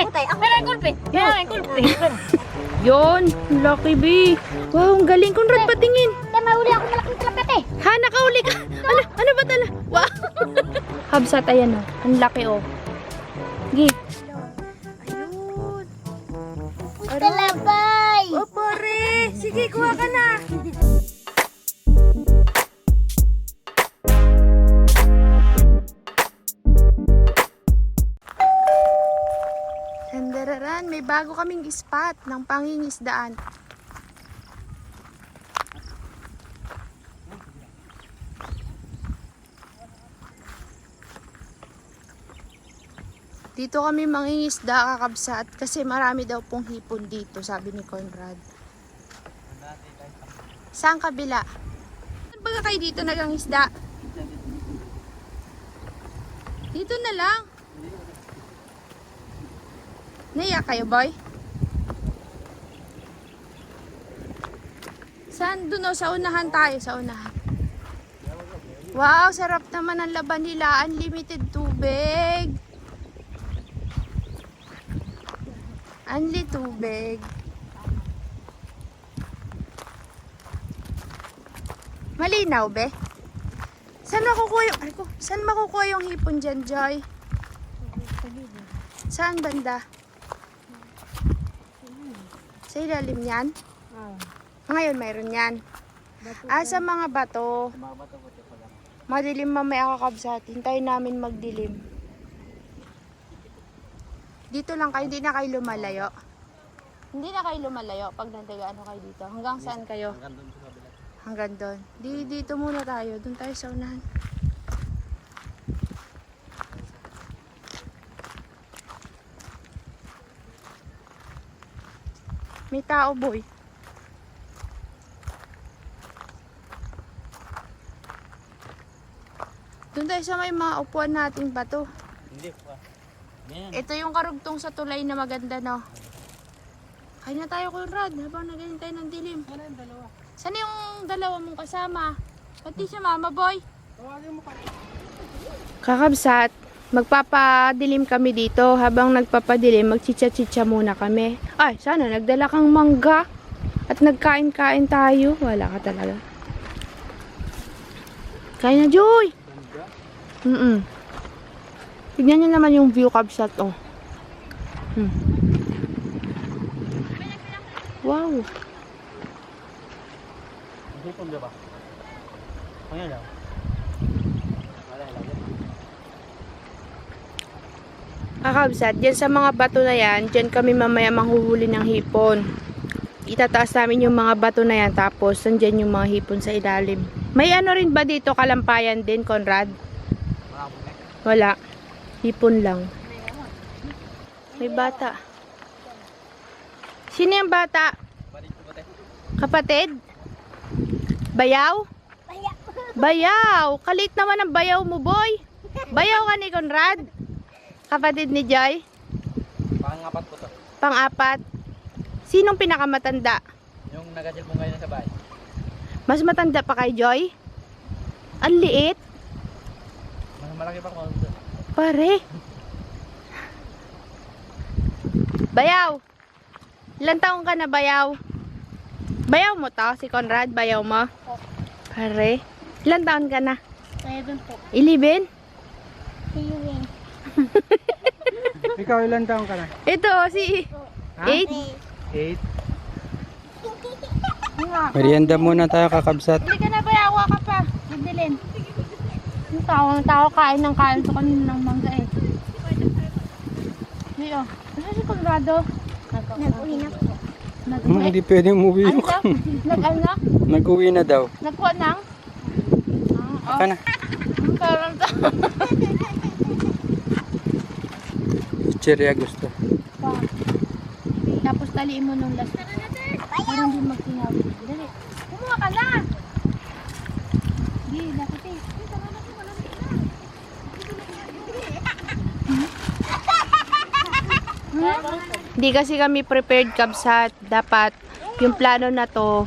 kulpe. Meron kulpe. Meron kulpe. Yon, Lucky B. Wow, ang galing. Conrad, patingin. Mahuli ako malaking tilapia eh. Ha, nakauli ka. Ano ba tala? Wow. Kabsat, ayan o. Ang laki o. Gi. Ayun. Talabay. O, pare. Sige, kuha ka na. Sandararan, may bago kaming spot ng pangingisdaan. Dito kami mangingisda, kakabsat, kasi marami daw pong hipon dito, sabi ni Conrad. Saan kabila? Saan ba kayo dito nagangisda? Dito na lang. Naiyak kayo, boy? Saan? Doon o, sa unahan tayo, sa unahan. Wow, sarap naman ang laban nila. Unlimited tubig. Unli tubig. Malinaw, be? Saan makukuha yung, saan makukuha yung hipon dyan, Joy? Saan banda? Sa ilalim yan? Ngayon mayroon yan. Sa mga bato. Madilim mamaya kakabsat. Hintayin namin magdilim. Dito lang kayo, hindi na kayo lumalayo. Hindi na kayo lumalayo pag nagtagaan kayo dito. Hanggang saan kayo? Hanggang doon. Dito muna tayo. Doon tayo sa unahan. May tao, boy. Doon tayo sa may mga upuan nating bato. Hindi pa. Ito yung karugtong sa tulay na maganda, no? Kain na tayo, Conrad, habang naghihintay ng dilim. Ano yung dalawa? Saan yung dalawa mong kasama? Pati si Mama, boy. Tawagin mo pa. Kakabsat, magpapadilim kami dito. Habang nagpapadilim, magchicha-chicha muna kami. Ay, sana nagdala kang mangga. At nagkain-kain tayo. Wala ka talaga. Kain na, Joy! Tignan nyo naman yung view, kabsat, oh. Wow. Hipon ba? Pangyay daw. Wala lagi. Kakabsat, dyan sa mga bato na yan, dyan kami mamaya manghuhuli ng hipon. Itataas namin yung mga bato na yan, tapos nandyan yung mga hipon sa ilalim. May ano rin ba dito, kalampayan din, Conrad? Wala. Hipon lang. May bata. Sino yung bata? Kapatid? Bayaw? Bayaw! Kalit naman ang bayaw mo, boy. Bayaw ka ni Conrad? Kapatid ni Joy? Pang-apat ko to. Pang-apat. Sinong pinakamatanda? Yung nag-adjil mo ngayon sa bahay. Mas matanda pa kay Joy? Ang liit. Mas malaki pa ko. Pare. Bayaw. Ilan taong ka na, Bayaw? Bayaw mo to, si Conrad? Bayaw mo? Pare. Ilan taon ka na? 11 po. 11? Feeling. Ikaw ilan taong ka na? Ito, si 8. 8? Merienda muna tayo, kakabsat. Hindi ka na, Bayawa ka pa. Magdalin. Yung tao kain ng kain sa kanina ng mangga eh. Hindi oh. Ano si Conrado? Nag-uwi na po. Hindi pwedeng umuwi yung Nag-anak? Nag-uwi na daw. Nagkuha ng? Aka na. Parang to. Chicheria gusto. Tapos taliin mo nung last. Parang hindi magtinawag. Dali. Kumuha ka na! Hindi, dapat eh. Hindi kasi kami prepared, kabsat. Dapat yung plano na to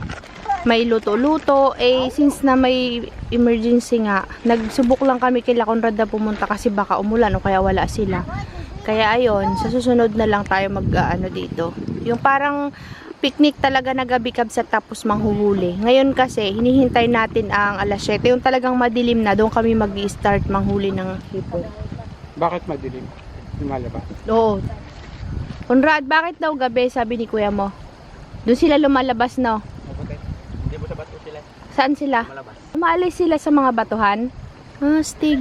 may luto-luto. Eh, since na may emergency nga, nagsubok lang kami kila Conrad na pumunta kasi baka umulan o kaya wala sila. Kaya ayun, sa susunod na lang tayo mag-ano dito. Yung parang picnic talaga na gabi kabsat tapos manghuhuli. Ngayon kasi, hinihintay natin ang alas 7. Yung talagang madilim na, doon kami mag-i-start manghuli ng hipon. Bakit madilim? Lumalabas. Oo. Conrad, bakit daw gabi, sabi ni kuya mo? Doon sila lumalabas, no? Hindi mo sa bato sila. Saan sila? Malabas. Umaalis sila sa mga batuhan? Ah, stig.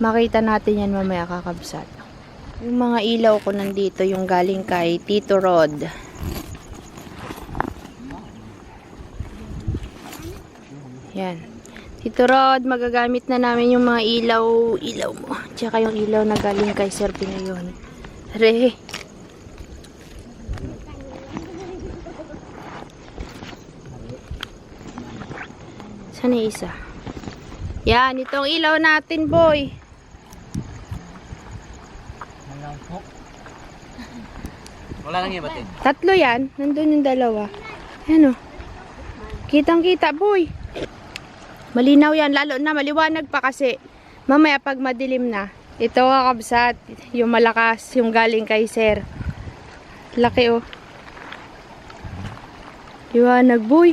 Makita natin yan mamaya kakabsat. Yung mga ilaw ko nandito, yung galing kay Tito Rod. Yan. Tito Rod, magagamit na namin yung mga ilaw mo. Tsaka yung ilaw na galing kay Sir Pinayon. Re. Saan yung isa? Yan, itong ilaw natin, boy. Wala nang iba din. Tatlo yan. Nandun yung dalawa. Ayan o. Kitang-kita, boy. Malinaw yan. Lalo na maliwanag pa kasi. Mamaya pag madilim na. Ito kakabsat. Yung malakas. Yung galing kay Sir. Laki o. Liwanag, boy.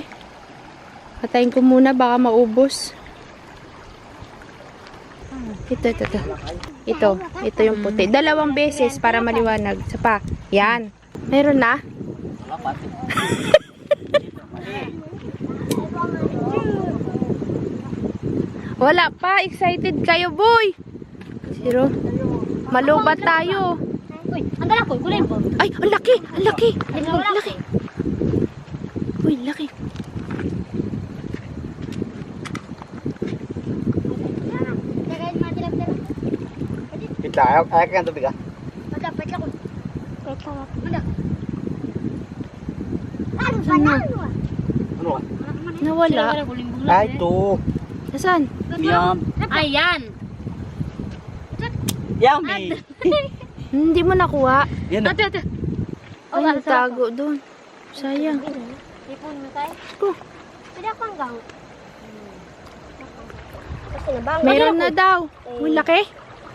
Patayin ko muna. Baka maubos. Ito yung puti. 2 beses para maliwanag. Isa pa. Yan. Meron na? Wala pa. Excited kayo, boy. Zero. Malubat tayo. Uy, ang dala ko, kulay po. Ay, ang laki. Ang laki. Ang laki. Uy, laki. Kita, ayaw ka tubig ah. Dapat ako. Wait lang. Ano? Saan na? Ano ka? Nawala. Ay, ito. Nasaan? Yum. Ayan. Yummy. Hindi mo nakuha. Yan na. Ay, natago doon. Sayang. Ipon mo tayo. Oh, Pwede ako hanggang. Kasi nabang. meron na daw. Uy, laki.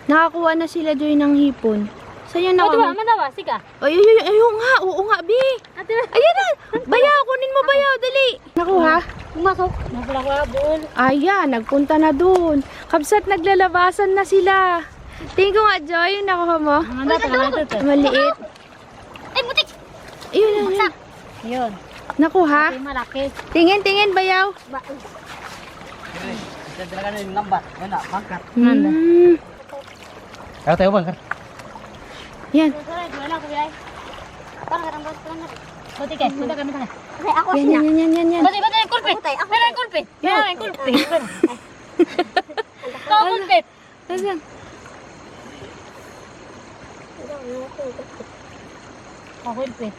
Nakakuha na sila doon ng hipon. Saan yung nakakuha? Madawa, siga. Ay, nga. Oo nga, Bi. Ayan na. Bayaw, kunin mo bayaw. Dali. Nakuha? Pumasok. Napala ko abol. Ayan, nagpunta na doon. Kabsat, naglalabasan na sila. Tingin ko nga, Joy, yung nakuha mo. Maliit. Ay, butik. Ayun. Yun. Nakuha? Ay, malaki. Tingin, bayaw. Talaga na yung lambat. Yan na, pangkat. Kaya tayo bangkat. Yan. Wala ko bilay. Parang karambas ko na. Butik eh. Butik kami sana. Ay, ako Yan. Butik, kulpit. Meron kulpit. Meron kulpit. Ikaw kulpit. Nasaan? Ako kulpit.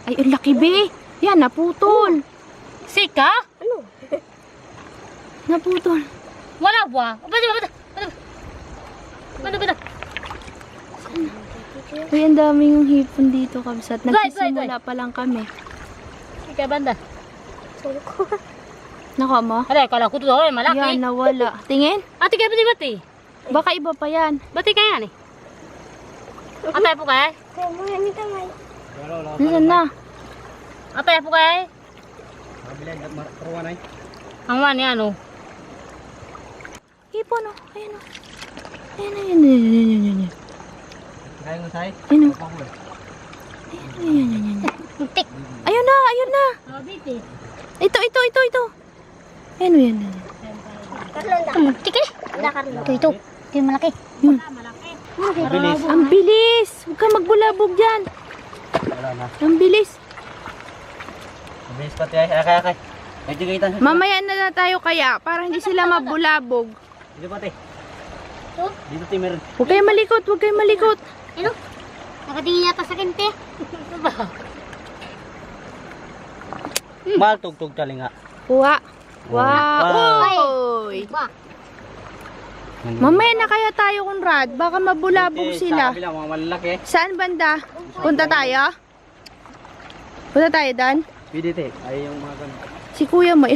Ay, ang laki, Bi. Yan, naputol. Sika? Ano? Naputol. Wala ba? Bata. Uy, ang daming hipon dito, kabsat. Nagsisimula pa lang kami. Ika banda. Nakuha mo? Aray, kala ko to malaki. Yan, nawala. Tingin? Ate kaya bati. Baka iba pa yan. Bati kaya ni. Atay po kaya? Nasaan na? Atay po kaya? Ang wani ano? Hipon, oh. Ayan, oh. Ayan. Kaya mo say? Ayan, oh. Ayan. Butik. Ayun na. Biti. Ito. Ayan, oh, yan. Butik eh. Ito. Ito yung malaki. Yun. Mabilis. Ang bilis. Huwag ka magbulabog dyan. Wala na. Ang bilis. Mabilis pati ay. Kaya. Ay, tigay tayo. Mamaya na tayo kaya para hindi sila mabulabog. Dito pati. Dito tayo meron. Huwag kayo malikot. Ano? Nakatingin yata sa kente. Mahal tugtog talinga. Kuha. Wow. Wow. Uy. Mamaya na kaya tayo, Conrad. Baka mabulabog sila. Sa kabila, mga malalaki. Saan banda? Punta tayo? Dan? PDT. Ay, yung mga ganun. Si kuya may...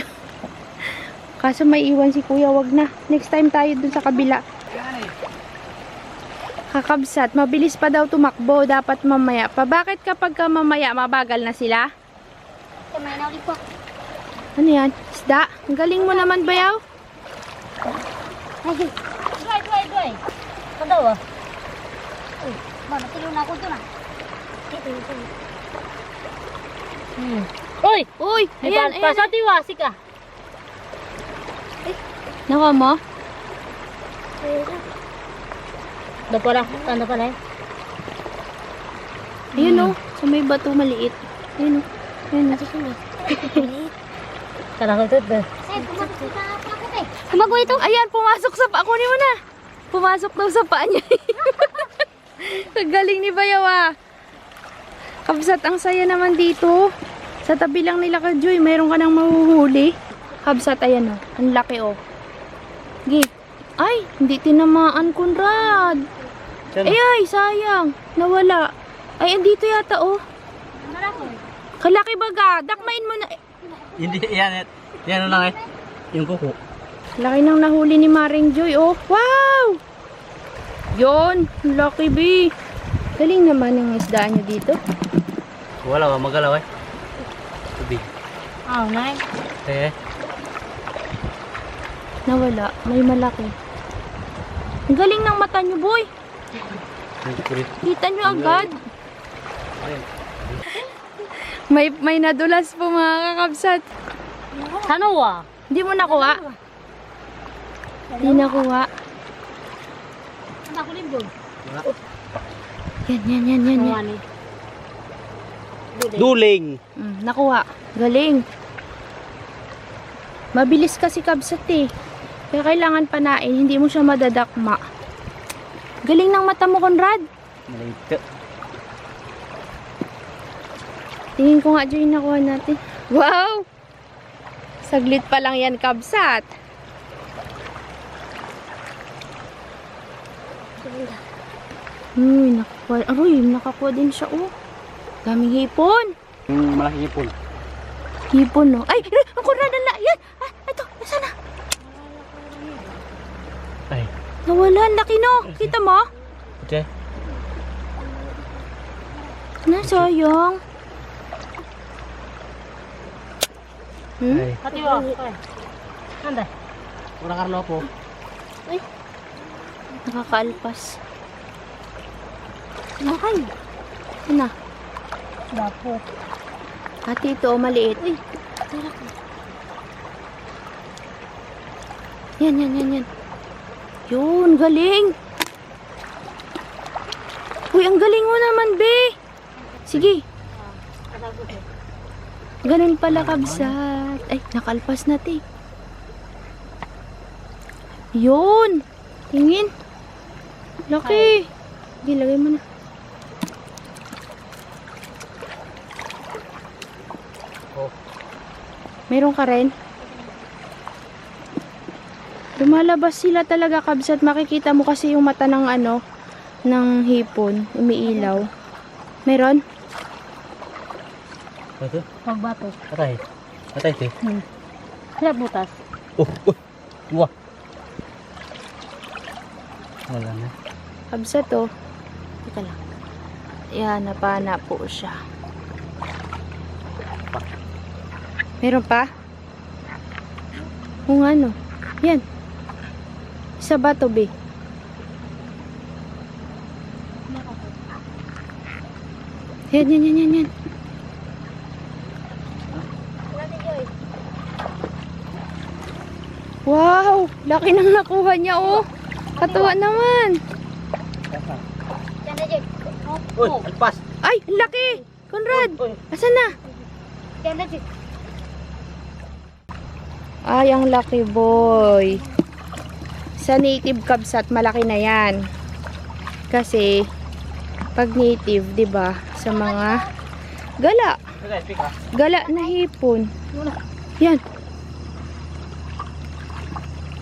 Kaso may iwan si kuya, wag na. Next time tayo dun sa kabila. Kakabsat, mabilis pa daw tumakbo. Dapat mamaya pa. Bakit kapag ka mamaya, mabagal na sila? May naulit po. Ano yan? Isda? Ang galing mo naman, bayaw. Ay, duay. Kadaw ah. Uy, ba, natilo na ako ito na. Ito. Uy! Uy, ayan, ayan. Pasati wasik ah. Nakuha mo? Ito pala, tanda pala eh. Ayun o, sa may bato maliit. Ayun o, ayun o. Kala ko ito. Eh, pumasok sa pakot eh. Sumago ito. Ayan, pumasok sa paa. Kunin mo na. Pumasok daw sa paa niya. Ang galing ni Bayaw ah. Kabsat, ang saya naman dito. Sa tabi lang nila ka Joy, mayroon ka nang mahuhuli. Kabsat, ayan o. Ang laki o. Gi. Ay, hindi tinamaan, Conrad. Ay, sayang. Nawala. Ay, andito yata o. Kalaki baga. Dakmain mo na. Hindi, yan. Yan lang eh. Yung kuko. Laki nang nahuli ni Maring Joy, oh. Wow! Yon, lucky bee. Galing naman yung isdaan nyo dito. Wala ka, magalaw eh. Tubig. Oh, nice. Eh. Nawala, may malaki. Ang galing ng mata nyo, boy. Kita nyo agad. May nadulas po mga kakabsat. Ano ah? Hindi mo nakuha? Hindi nakuha. Ang ako rin doon. Yan. Duling. Nakuha. Galing. Mabilis kasi kabsat eh. Kaya kailangan panain. Hindi mo siya madadakma. Galing ng mata mo, Conrad. Malito. Tingin ko nga dyan yung nakuha natin. Wow! Saglit pa lang yan, kabsat. Uy, nakakuha. Aroy, nakakuha din siya, oh. Daming hipon. Yung malaking ipon. Hipon, no? Ay, ang Conrad, yan! Ah, ito, nasa na? Ay. Nawala, ang laki, no? Kita mo? Okay. Nasayang. Ay. Pati wa. Anda. Orang Carlo po. Nakakaalpas. Nakay. Ano? Dapo. Ate, ito, maliit. Uy, yan. Yun, galing. Uy, ang galing mo naman, be. Sige. Ganun pala, kabsat. Ay, nakalpas na, te. Yun. Tingin. Laki. Sige, lagay mo na. Oh. Meron ka rin? Lumalabas sila talaga, kabsat. Makikita mo kasi yung mata ng ano, ng hipon. Umiilaw. Meron? Ito? Pagbato. Atay. Te. Kaya butas. Wah. Wala na. Kabsat, oh. Teka lang. Yan, napana po siya. Meron pa? Kung ano. Yan. Isa ba to, be? Yan. Wow! Laki nang nakuha niya, oh. Katuwa naman. Yan na dyan. Uy, alpas. Ay, ang laki! Conrad! Asan na? Yan na dyan. Ay, ang laki, boy. Sa native kabsat, malaki na yan. Kasi, pag native, 'di ba, sa mga gala na hipon. Yan.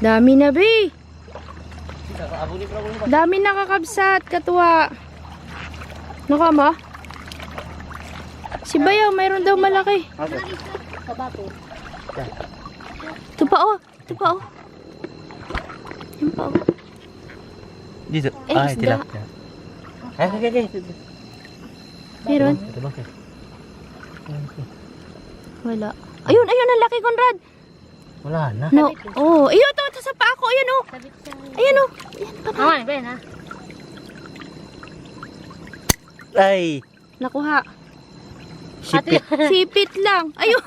Dami na, be. Dami nakakabsat, katuwa. Nakama? Si Bayaw, mayroon daw malaki. Kabato. Ito pa, oh. Yan pa, oh. Dito. Eh, Ay, isda. tilapia. Okay. Meron? Ito ba? Wala. Ayun, ang laki, Conrad. Wala na. No. Oh, ayun, ito sa paa ko. Ayun, oh. Sabit siya. Ayun, oh. Awan, Ben, ha? Ay! Nakuha. Sipit. Sipit lang. Ayun.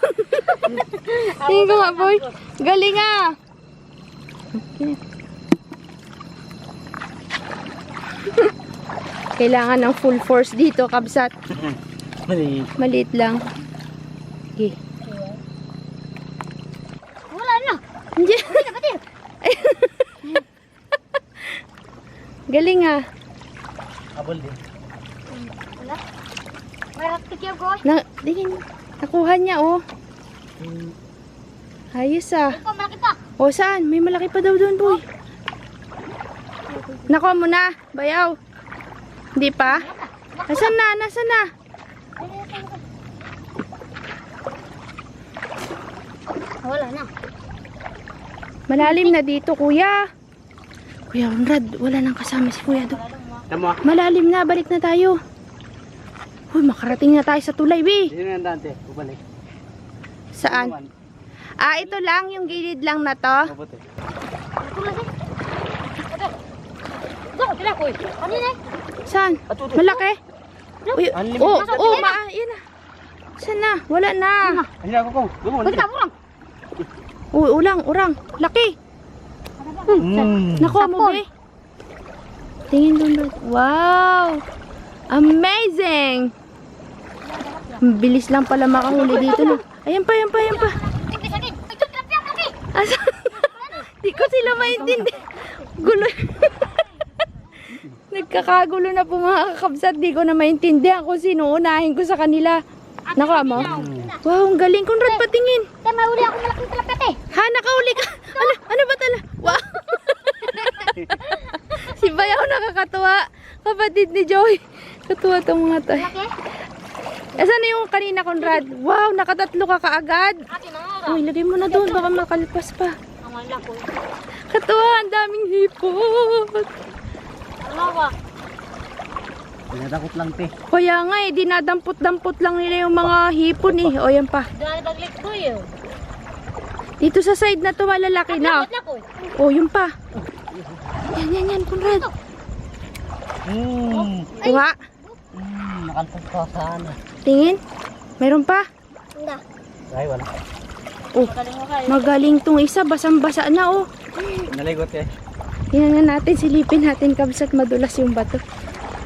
Tingin ko nga, boy. Galing ah. Okay. Kailangan ng full force dito, kabsat. Mali. Maliit lang. Okay. Wala na. Hindi. Kapatir. Galing ah. Abol din. Wala. May raktik yung ko. Tingin. Nakuha niya, oh. Ayos ah. Ito, malaki pa. O saan? May malaki pa daw doon, boy. Nakuha mo na, bayaw. Hindi pa? Nasaan na? Nasaan na? Wala na. Malalim na dito, kuya. Kuya Conrad, wala nang kasama si kuya doon. Tama. Malalim na, balik na tayo. Uy, makarating na tayo sa tulay, we. Sino yan dante? Bubalik. Saan? Ah, ito lang, yung gilid lang na to. Mabuti. Go, tila ko. Kanina eh. Saan? Malaki? Uy, Unlimited. yan na. Saan na? Wala na. Ay, ako ko. Gumo. Pagkita mo lang. Uy, urang. Laki. Nakuha mo, be. Tingin doon, bro. Wow! Amazing! Ang bilis lang pala makahuli dito, no? Ayan pa. Tigil sa akin. Ay, tilapia, malaki. Asa? Di ko sila maintindihan. Gulo. Nagkakagulo na po mga kakabsat. Di ko na maintindihan kung sino unahin ko sa kanila. Nakuha mo? Wow, ang galing. Conrad, patingin. Kaya may uli ako malaking tilapia eh. Ha, nakahuli ka. Ano ba tala? Wow. Si Bayaw nakakatuwa. Kapatid ni Joy. Katuwa tong mga tayo. Malaki. Asan na yung kanina, Conrad? Wow, nakatatlo ka kaagad. Akin na nga. Uy, lagay mo na doon. Baka makalpas pa. Ang wala ko. Katuwa, ang daming hipot. Ano ba? Pinatakot lang, te. Kaya nga eh, dinadampot-dampot lang nila yung mga hipon eh. O, yan pa. Dahil baglik ko yun. Dito sa side na to, malalaki na. Wala ko. O, yung pa. Yan, Conrad. Kuha. Nakalpas pa sana. Tingin. Meron pa. Hindi. Ay, wala. Oh, Magaling mo kayo. magaling tong isa. Basang-basa na, oh. Naligot eh. Tingnan nga natin, silipin natin kabsat madulas yung bato.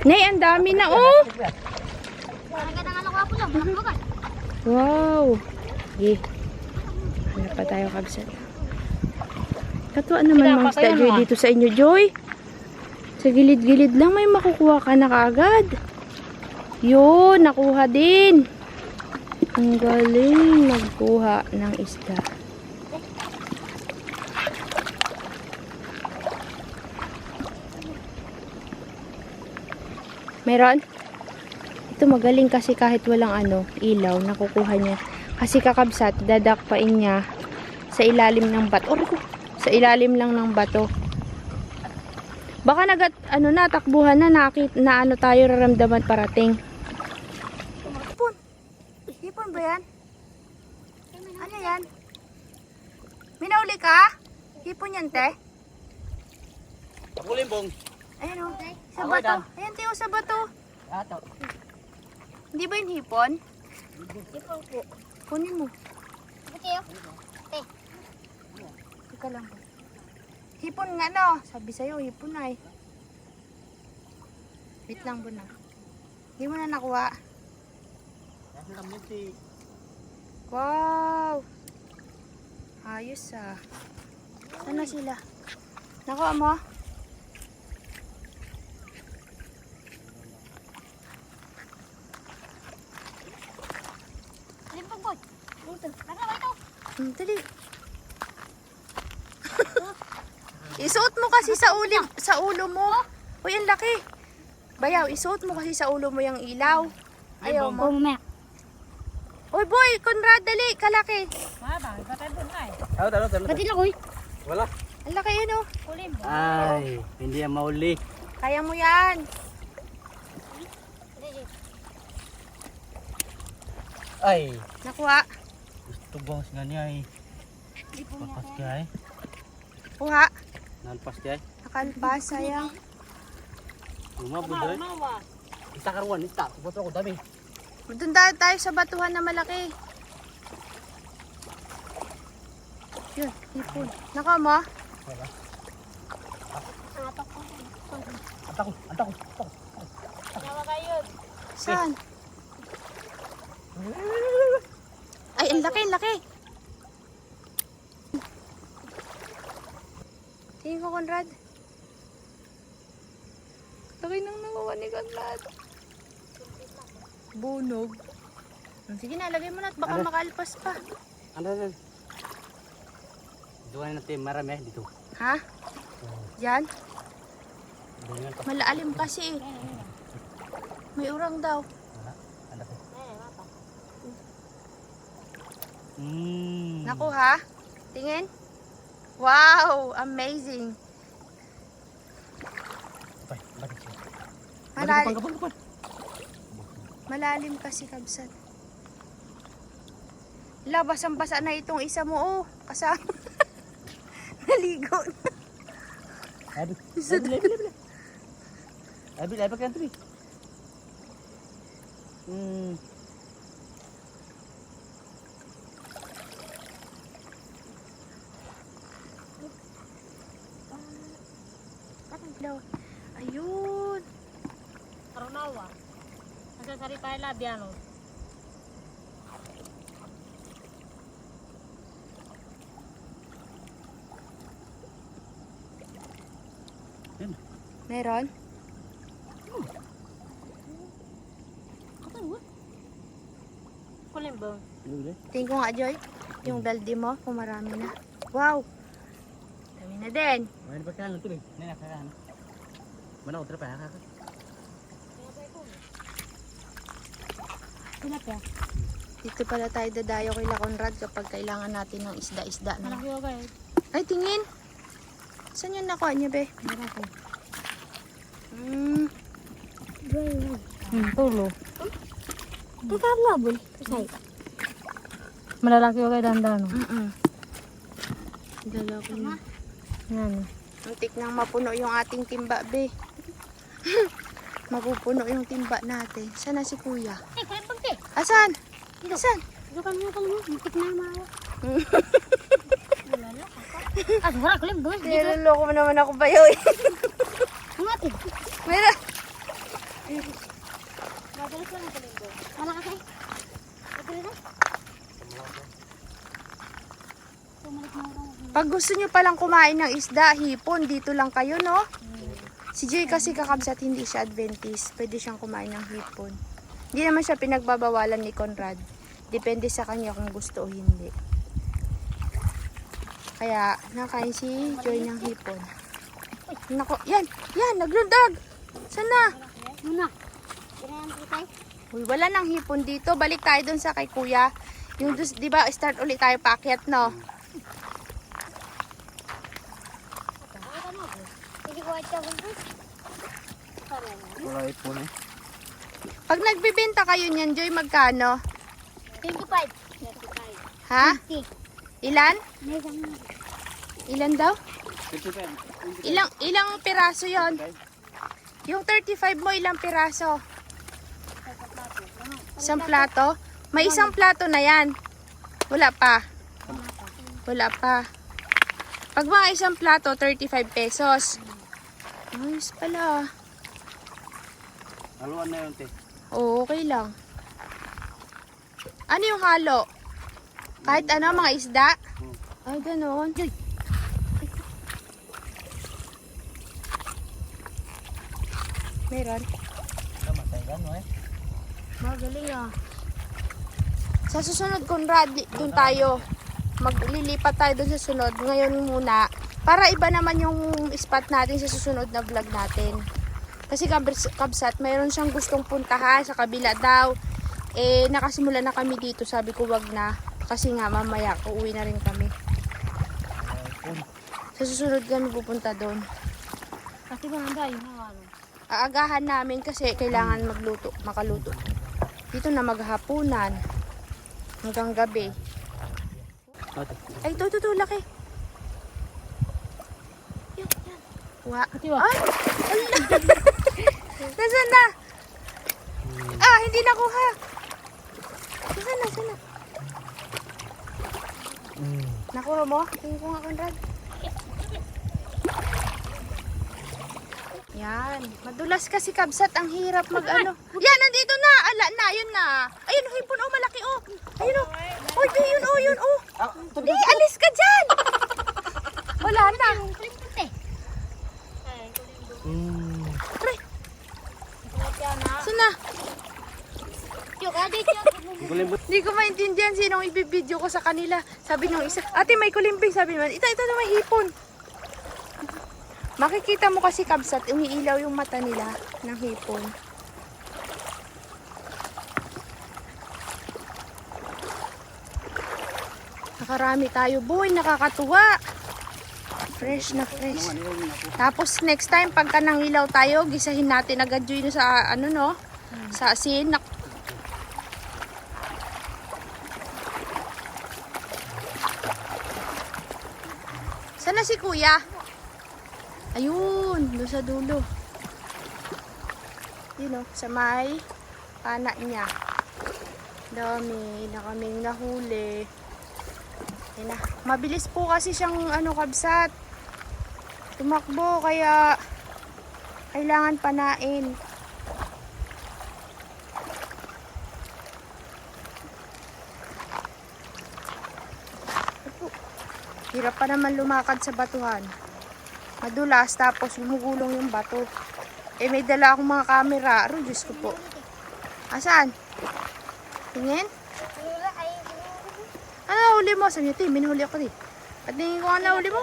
Nay, ang dami na, oh. Nagkita nga ako ako lang. Malaki ba? Wow. Okay. Hanap pa tayo kabsat. Katuwa naman mga isda, Joy, dito sa inyo, Joy. Sa gilid-gilid lang may makukuha ka na kaagad. Yun, nakuha din. Ang galing magkuha ng isda. Meron? Ito magaling kasi kahit walang ilaw, nakukuha niya. Kasi kakabsat, dadakpain niya sa ilalim ng bato. Sa ilalim lang ng bato. Baka natakbuhan na tayo raramdaman parating. Hipon. Hipon ba yan? Ano yan? Minauli ka? Hipon yan, te? Ako limbong. Ayun o. Sa bato. Ayan, te, sa bato. Ato. Hindi ba yung hipon? Ipon po. Kunin mo. Bakit kayo? Teka lang. Hipon nga, no? Sabi sa'yo, hipon na eh. Wait lang, Buna. Hindi mo na nakuha. Wow! Ayos ah. Saan na sila? Nakuha mo? Limpag boy. Naglawa ito. Dali. Isuot mo kasi sa ulo mo. Uy, ang laki. Bayaw, isuot mo kasi sa ulo mo yung ilaw. Ayaw mo. Mamaya. Uy, boy, Conrad, dali, kalaki. Talo. Pati lang koy. Wala. Ang laki yun, oh. Kulim. Ay, hindi yan mauli. Kaya mo yan. Ay, Nakuha. gusto bang nga niya ay. Papas kaya ay. Kuha. Nalpas kaya ay. Nakalpas, sayang. Lumabot dali. Isa karuan, isa. Kupotro ko dami. Doon tayo sa batuhan na malaki. Yun, hipon. Nakuha mo? Anta ko. Nawa kayo. Saan? Ay, ang laki, ang laki. Tingin ko, Conrad. Laki nang nakuha ni Conrad. Bunog. Sige na, lagay mo na at baka Ano? makalpas pa. Ano. Doon natin marami dito. Ha? Yan? Doon pa. Malaalim kasi eh. May urang daw. Ano ko? Mapa. Nakuha? Tingin? Wow! Amazing! Bakit siya? Malalim, Kapag. malalim kasi, kabsat. Basang-basa na itong isa mo, oh. Kasama. Naligo na. Abi. Abi, pa kan tubi. Ayun. Karunawa. Nasa sari pa labiano. Meron? Kulim bang? Tingin ko nga, Joy. Yung daldi mo, kung marami na. Wow! Dami na din. Main pa kan tubi. Nena kan. Mana utra pa ka. Tilapia. Dito pala tayo dadayo kay La Conrad kapag kailangan natin ng isda-isda na. Malaki ko kayo. Ay, tingin! Saan yun nakuha niya, be? Malaki. Tulo. Teka, labol. Kasay. Malalaki ko kayo dandano. Dalawa ko na. Yan. Muntik nang mapuno yung ating timba, be. Mapupuno yung timba natin. Saan na si kuya? Eh, kaya pagti. Asan? Asan? Ito kami mo. Mutik na mawa. Wala. Ah, wala kulim bang? Niloloko mo naman ako ba yun? Ngati. Meron. Madalas lang ang kulim bang. Malaki. Madalas na. Tumalik na ako. Pag gusto nyo palang kumain ng isda, hipon, dito lang kayo, no? Si Joy kasi kakabsat, hindi siya Adventist. Pwede siyang kumain ng hipon. Hindi naman siya pinagbabawalan ni Conrad. Depende sa kanya kung gusto o hindi. Kaya, nakain si Joy ng hipon. Nako, yan, naglundag. Sana? Muna. Kailangan ko tayo. Uy, wala nang hipon dito. Balik tayo dun sa kay kuya. Yung, di ba, start ulit tayo paakyat, no? Hindi ko ito. Wala ipon eh. Pag nagbibenta kayo niyan, Joy, magkano? 25. 25. Ha? 50. Ilan? May isang Ilan daw? 55. Ilang piraso yon? Yung 35 mo, ilang piraso? Isang plato? May isang plato na yan. Wala pa. Wala pa. Pag mga isang plato, 35 pesos. Ayos pala. Haluan na yun, te. Oo, okay lang. Ano yung halo? Kahit ano, mga isda? Ay, ganoon. Meron. Kamatay ka, no eh. Magaling ah. Sa susunod, Conrad, doon tayo. Maglilipat tayo doon sa sunod. Ngayon muna. Para iba naman yung spot natin sa susunod na vlog natin. Kasi kabsat, mayroon siyang gustong puntahan sa kabila daw. Eh, nakasimula na kami dito. Sabi ko wag na. Kasi nga, mamaya, uuwi na rin kami. Sa susunod kami pupunta doon. Kasi ba handa yun ang ano? Aagahan namin kasi kailangan makaluto. Dito na maghapunan. Hanggang gabi. Ate. Ay, ito, laki. Yan. Wa. Ati wa. Ay! Ala! Nasaan na? Ah, hindi nakuha. Nasaan na? Nakuha mo? Tingin ko nga, Conrad. Yan. Madulas kasi kabsat. Ang hirap mag-ano. Yan, nandito na. Ala na, yun na. Ayun, hipon, oh, malaki, oh. Ayun, oh. Oh, yun, oh. Di, alis ka dyan. Wala na. Puti. Pre, saan na? Yung dito. Kulimbot. Hindi ko maintindihan sinong ibibideo ko sa kanila. Sabi nung isa, ate may kulimping. Sabi naman, ito na may hipon. Makikita mo kasi kabsat, umiilaw yung mata nila ng hipon. Nakarami tayo, boy. Nakakatuwa. Fresh na fresh. Tapos next time, pagka nangilaw tayo, gisahin natin agad yun sa ano no? Sa asin. Sana si kuya? Ayun, doon sa dulo. Yun o, sa may pana niya. Dami na kaming nahuli. Ayun na. Mabilis po kasi siyang ano kabsat. Tumakbo kaya kailangan panain. Hirap pa naman lumakad sa batuhan. Madulas tapos lumugulong yung bato. Eh may dala akong mga camera. Aro, Diyos ko po. Asan? Tingin? Ano huli mo? Sabi niya, minahuli ako di. At tingin ko nga huli mo.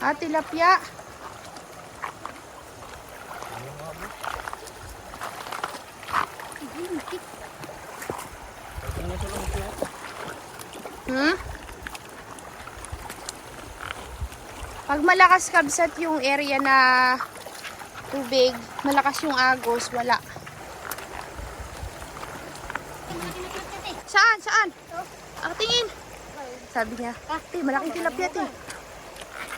Ah, tilapia. Pag malakas kabsat yung area na tubig, malakas yung agos, wala. Saan? Tingin. Sabi niya, malaking tilapia te.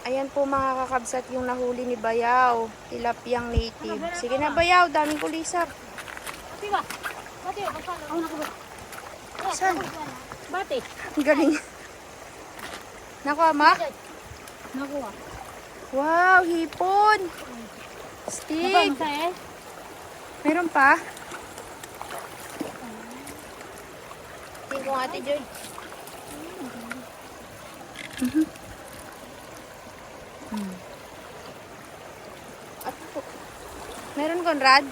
Ayan po mga kakabsat yung nahuli ni Bayaw. Tilapiyang native. Sige na Bayaw, daming kulisap. Ati ba? Ako nakuha. Saan? Bati. Ang galing. Nakuha ma? Nakuha. Wow, hipon. Stick. eh. Meron pa? Tingin ko Ate Joy. At po. Meron Conrad?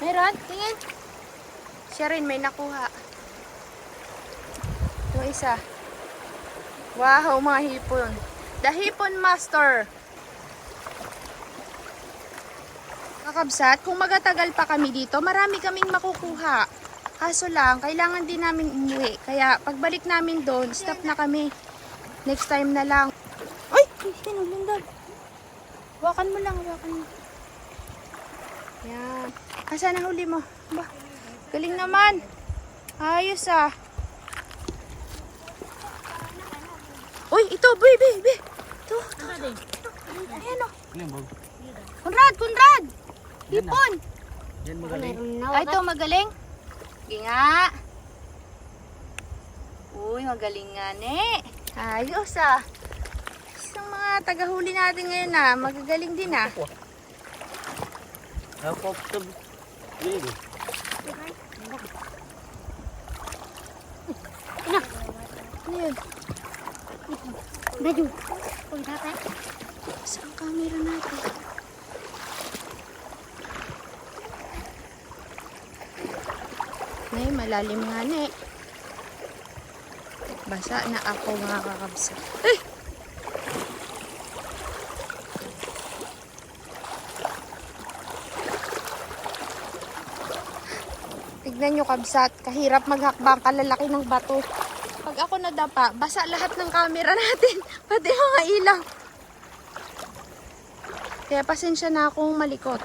Meron? Tingin. Siya rin may nakuha. Yung isa. Wow, mga hipon. The Hipon Master. Kakabsat, kung magatagal pa kami dito, marami kaming makukuha. Kaso lang, kailangan din namin umuwi. Kaya pagbalik namin doon, stop na kami. Next time na lang. Ay! Sinulundag. Hawakan mo lang, hawakan mo. Yan. Asa na huli mo? Ba, galing naman. Ayos ah. Uy, ito, boy. Ito. Ayan o. Kulimbot. Conrad! Hipon! Yan magaling. Ay, ito, magaling. Sige nga. Uy, magaling nga, ne. Ayos ah. Isang mga tagahuli natin ngayon ah. Magagaling din ah. Ako, yun. Ano yun? Baju. Kung tatay. Saan ang camera natin? Ay, malalim nga ne. Basa na ako mga kakabsa. Ay! Tignan nyo kabsat, kahirap maghakbang kalalaki ng bato. Pag ako nadapa, basa lahat ng camera natin, pati mga ilaw. Kaya pasensya na akong malikot.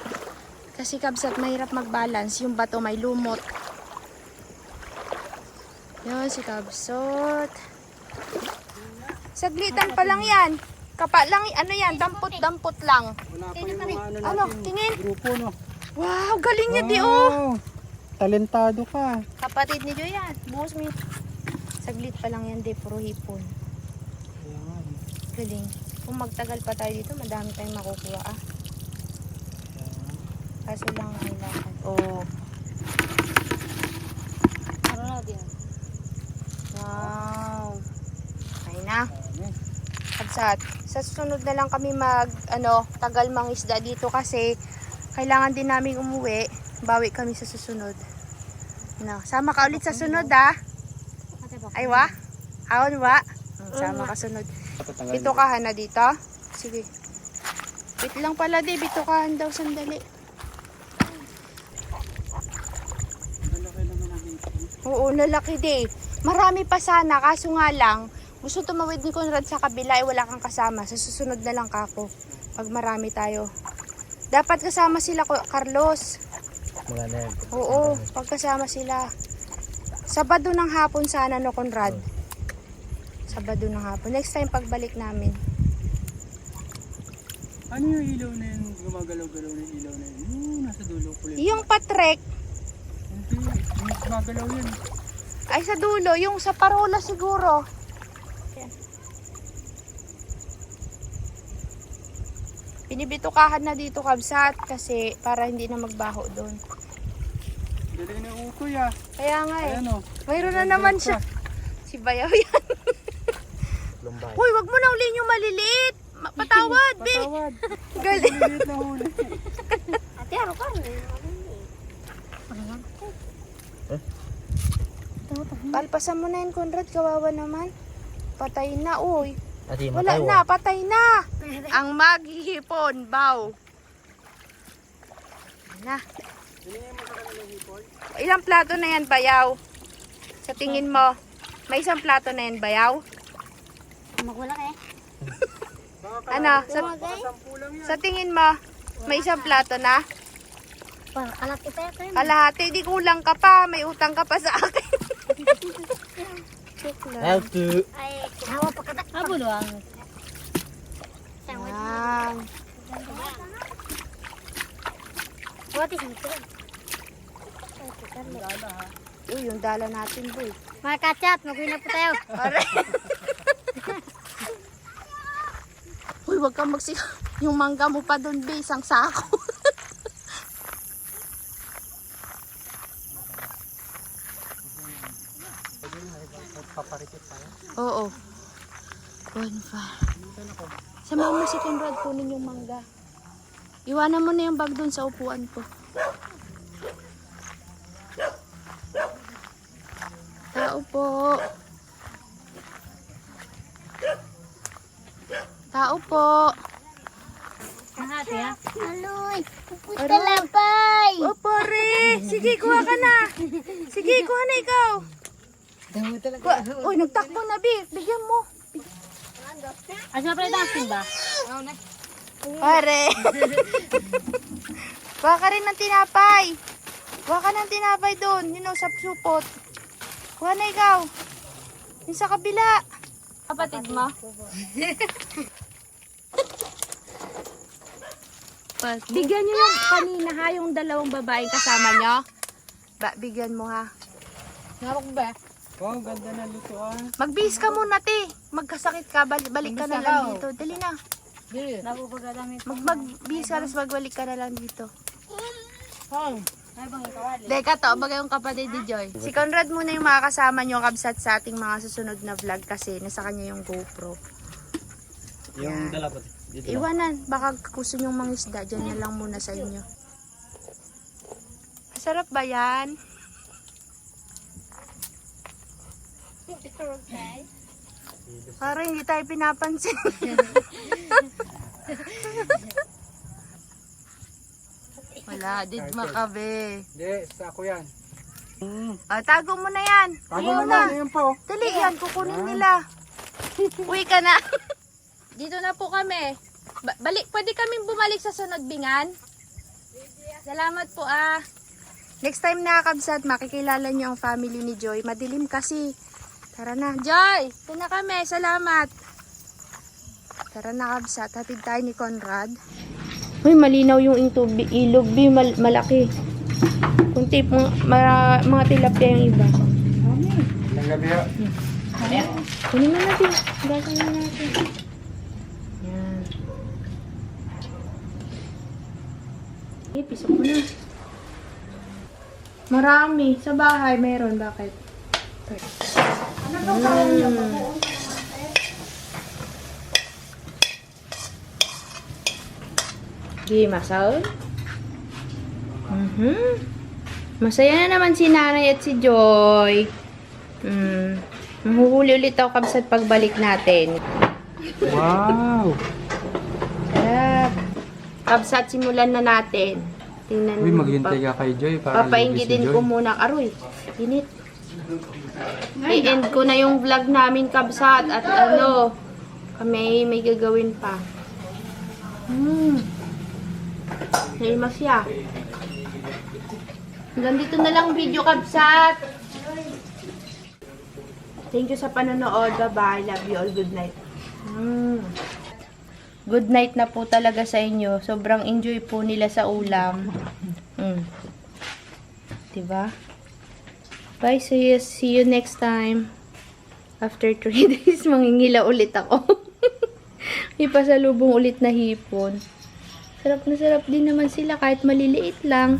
Kasi kabsat, mahirap mag-balance. Yung bato may lumot. Yun, si kabsot. Saglitan pa lang yan. Kapa lang, ano yan, dampot-dampot lang. Wala pa yung mga ano Ano, natin. tingin. Grupo, no? Wow, galing niya di oh. Talentado ka. Kapatid ni Joy yan. Buhos mo yun. Saglit pa lang yan, di. Puro hipon. Ayan. Galing. Kung magtagal pa tayo dito, madami tayong makukuha ah. Kaso lang kailangan. Oh. Ano din? Wow. Ay na. Ayan. Kabsat. Sa susunod na lang kami tagal mangisda dito kasi kailangan din namin umuwi. Bawi kami sa susunod. No, sama ka ulit sa sunod ah. Ay wa? Aon wa? Sama ka sunod. Bito ka na dito? Sige. Wait lang pala di. Bito ka daw sandali. Malaki naman ang hipon. Oo, lalaki di. Marami pa sana. Kaso nga lang, gusto tumawid ni Conrad sa kabila wala kang kasama. Sa susunod na lang kako. Pag marami tayo. Dapat kasama sila Carlos. Mga nerd. Oo, pagkasama sila. Sabado ng hapon sana no, Conrad. Sabado ng hapon. Next time pagbalik namin. Ano yung ilaw na yun? Gumagalaw-galaw na yung ilaw na yun. Yung nasa dulo ko lang. Yung patrek, Hindi, yung gumagalaw yun. ay sa dulo. Yung sa parola siguro. Binibitukahan na dito kabsat kasi para hindi na magbaho doon. Galing na ukoy ah. Kaya nga eh. Ayan o. Mayroon na naman siya. Si Bayaw yan. Lumbay. Hoy, wag mo na ulihin yung maliliit. Patawad, be. Patawad. Galing. Maliit na huli. Ate, ano ka? Palpasan mo na yun, Conrad. Kawawa naman. Patay na, uy. Ati, Wala na, patay na. Ang maghihipon, baw. Na. Ilang plato na yan, Bayaw? Sa tingin mo, may isang plato na yan, Bayaw? Magulang eh. Ano? Sa tingin mo, may isang plato na? Para kalaki pa yan. Kalahati, di kulang ka pa. May utang ka pa sa akin. Joke lang. Ay, hawa pa katak. Habulo ang. Yan. What is it? Uy, yung dala natin, boy. Mga kachat, mag-uwi po tayo. Pare. Uy, wag kang yung mangga mo pa doon, be. Isang sako. Paparikit tayo. Oo. Bonfire. Samahan mo si Conrad, kunin yung mangga. Iwanan mo na yung bag doon sa upuan ko. Tao po. Tao po. Mahati ha? Aloy, pupunta Aray. lapay. O pare, sige kuha ka na. Sige, kuha na ikaw. Uy, nagtakbo na, Bi. Bigyan mo. As nga pala dancing ba? Pare. Kuha ka rin ng tinapay. Kuha ka ng tinapay doon. Yun o, sa supot. Kuha na ikaw. Yung sa kabila. Kapatid mo. Bigyan nyo yung kanina ha, yung dalawang babaeng kasama nyo. Bigyan mo ha. Narok ba? Wow, ganda na lutuan. Magbihis ka muna, te. Magkasakit ka, balik ka na lang dito. Dali na. Nabubagadamit. Magbihis ka, tapos magbalik ka na lang dito. Ay, bang kawali. Deka to, bagay yung kapatid ni Joy. Si Conrad muna yung makakasama nyo kabsat sa ating mga susunod na vlog kasi nasa kanya yung GoPro. Yung dala po. Dito lang. Iwanan, baka gusto nyong mangisda, dyan na lang muna sa inyo. Masarap ba yan? Parang hindi tayo pinapansin. Wala, did makabe. Hindi, sa ako yan. Tago mo na yan. Tago Ayaw mo na, yan pa oh. Dali yan, kukunin nila. Uwi ka na. Dito na po kami. Pwede kaming bumalik sa sunod bingan? Salamat po Next time na kabsat, makikilala niyo ang family ni Joy. Madilim kasi. Tara na. Joy! Ito na kami. Salamat. Tara na kabsat. Hatid tayo ni Conrad. Uy, malinaw yung ilog. Malaki. Kunti mga tilapia yung iba. Ang gabi ha. Kunin mo natin. Gasan na natin. Yan. Pisok ko na. Marami. Sa bahay meron. Bakit? Di masal. Masaya na naman si Nanay at si Joy. Mahuhuli ulit ako kabsat pagbalik natin. Wow! Sarap. Kabsat, simulan na natin. Tingnan Uy, mo. maghintay ka kay Joy para Papaingitin ko muna. Aroy, init. I-end ko na yung vlog namin kabsat at kami may gagawin pa. Naimas siya. Hanggang dito na lang video kabsat. Thank you sa panonood. Bye-bye. Love you all. Good night. Good night na po talaga sa inyo. Sobrang enjoy po nila sa ulam. Diba? Bye. See you next time. After 3 days, mangingila ulit ako. May pasalubong ulit na hipon. Sarap na sarap din naman sila kahit maliliit lang.